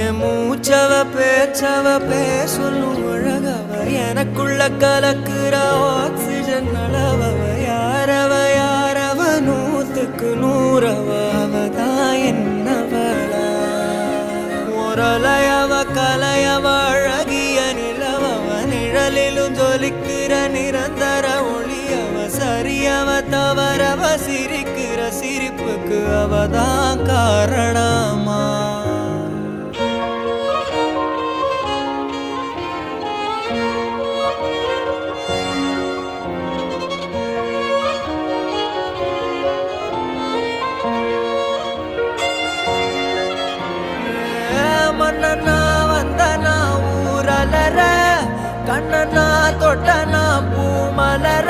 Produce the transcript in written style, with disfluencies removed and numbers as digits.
என் மூச்சவ பேச்சவ பேசொல்லும் அழகவ எனக்குள்ள கலக்குற ஆக்சிஜன் அளவவ யாரவ யாரவ 100க்கு 100 அவதான் என்னவள முரலையவ கலையவ அழகிய நிலவவ நிழலிலும் ஜொலிக்கிற நிரந்தர ஒளியவ சரியவ தவறவ சிரிக்கிற சிரிப்புக்கு அவதான் காரணமா மன்னனா வந்தனா ஊரலர கண்ணனா தொட்டனா பூமலர